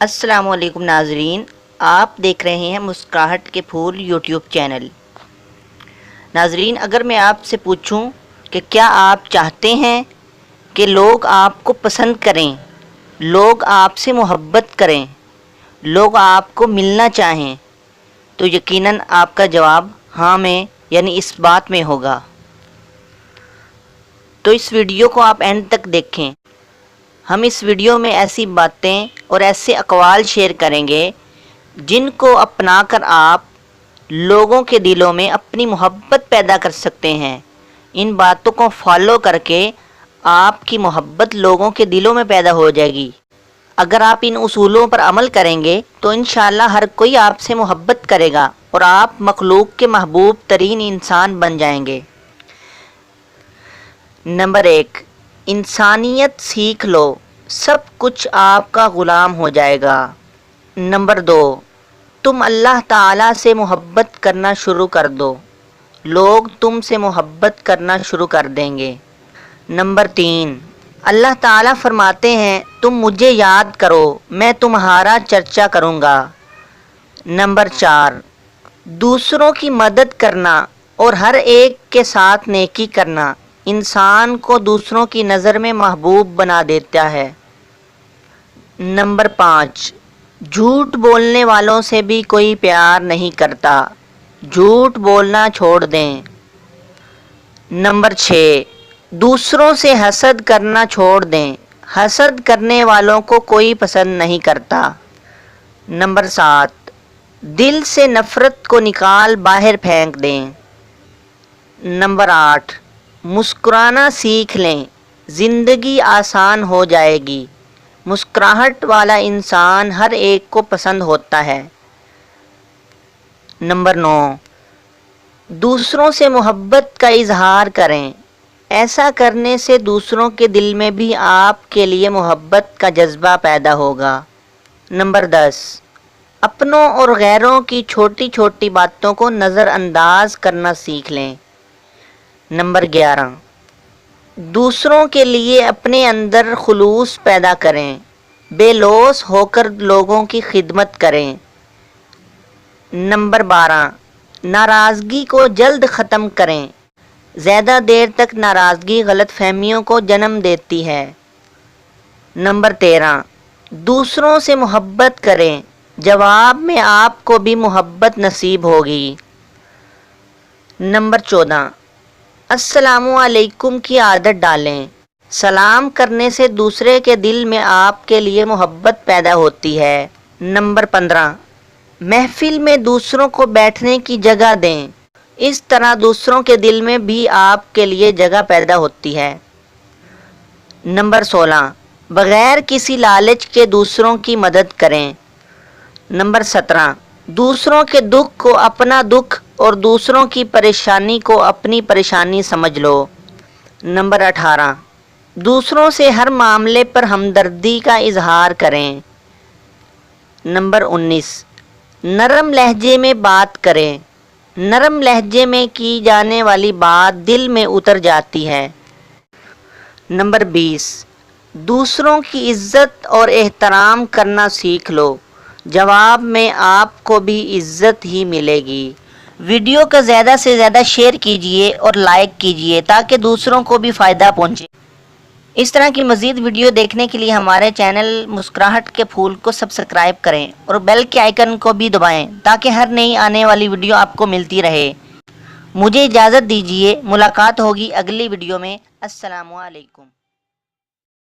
السلام علیکم ناظرین، آپ دیکھ رہے ہیں مسکراہٹ کے پھول یوٹیوب چینل۔ ناظرین، اگر میں آپ سے پوچھوں کہ کیا آپ چاہتے ہیں کہ لوگ آپ کو پسند کریں، لوگ آپ سے محبت کریں، لوگ آپ کو ملنا چاہیں، تو یقیناً آپ کا جواب ہاں میں یعنی اس بات میں ہوگا۔ تو اس ویڈیو کو آپ اینڈ تک دیکھیں۔ ہم اس ویڈیو میں ایسی باتیں اور ایسے اقوال شیئر کریں گے جن کو اپنا کر آپ لوگوں کے دلوں میں اپنی محبت پیدا کر سکتے ہیں۔ ان باتوں کو فالو کر کے آپ کی محبت لوگوں کے دلوں میں پیدا ہو جائے گی۔ اگر آپ ان اصولوں پر عمل کریں گے تو انشاءاللہ ہر کوئی آپ سے محبت کرے گا اور آپ مخلوق کے محبوب ترین انسان بن جائیں گے۔ نمبر 1، انسانیت سیکھ لو، سب کچھ آپ کا غلام ہو جائے گا۔ نمبر 2، تم اللہ تعالیٰ سے محبت کرنا شروع کر دو، لوگ تم سے محبت کرنا شروع کر دیں گے۔ نمبر 3، اللہ تعالیٰ فرماتے ہیں تم مجھے یاد کرو، میں تمہارا چرچا کروں گا۔ نمبر 4، دوسروں کی مدد کرنا اور ہر ایک کے ساتھ نیکی کرنا انسان کو دوسروں کی نظر میں محبوب بنا دیتا ہے۔ نمبر 5، جھوٹ بولنے والوں سے بھی کوئی پیار نہیں کرتا، جھوٹ بولنا چھوڑ دیں۔ نمبر 6، دوسروں سے حسد کرنا چھوڑ دیں، حسد کرنے والوں کو کوئی پسند نہیں کرتا۔ نمبر 7، دل سے نفرت کو نکال باہر پھینک دیں۔ نمبر 8، مسکرانا سیکھ لیں، زندگی آسان ہو جائے گی، مسکراہٹ والا انسان ہر ایک کو پسند ہوتا ہے۔ نمبر 9، دوسروں سے محبت کا اظہار کریں، ایسا کرنے سے دوسروں کے دل میں بھی آپ کے لیے محبت کا جذبہ پیدا ہوگا۔ نمبر 10، اپنوں اور غیروں کی چھوٹی چھوٹی باتوں کو نظر انداز کرنا سیکھ لیں۔ نمبر 11، دوسروں کے لیے اپنے اندر خلوص پیدا کریں، بے لوث ہو کر لوگوں کی خدمت کریں۔ نمبر 12، ناراضگی کو جلد ختم کریں، زیادہ دیر تک ناراضگی غلط فہمیوں کو جنم دیتی ہے۔ نمبر 13، دوسروں سے محبت کریں، جواب میں آپ کو بھی محبت نصیب ہوگی۔ نمبر 14، السلام علیکم کی عادت ڈالیں، سلام کرنے سے دوسرے کے دل میں آپ کے لیے محبت پیدا ہوتی ہے۔ نمبر 15، محفل میں دوسروں کو بیٹھنے کی جگہ دیں، اس طرح دوسروں کے دل میں بھی آپ کے لیے جگہ پیدا ہوتی ہے۔ نمبر 16، بغیر کسی لالچ کے دوسروں کی مدد کریں۔ نمبر 17، دوسروں کے دکھ کو اپنا دکھ اور دوسروں کی پریشانی کو اپنی پریشانی سمجھ لو۔ نمبر 18، دوسروں سے ہر معاملے پر ہمدردی کا اظہار کریں۔ نمبر 19، نرم لہجے میں بات کریں، نرم لہجے میں کی جانے والی بات دل میں اتر جاتی ہے۔ نمبر 20، دوسروں کی عزت اور احترام کرنا سیکھ لو، جواب میں آپ کو بھی عزت ہی ملے گی۔ ویڈیو کا زیادہ سے زیادہ شیئر کیجئے اور لائک کیجئے تاکہ دوسروں کو بھی فائدہ پہنچے۔ اس طرح کی مزید ویڈیو دیکھنے کے لیے ہمارے چینل مسکراہٹ کے پھول کو سبسکرائب کریں اور بیل کے آئیکن کو بھی دبائیں تاکہ ہر نئی آنے والی ویڈیو آپ کو ملتی رہے۔ مجھے اجازت دیجیے، ملاقات ہوگی اگلی ویڈیو میں۔ السلام علیکم۔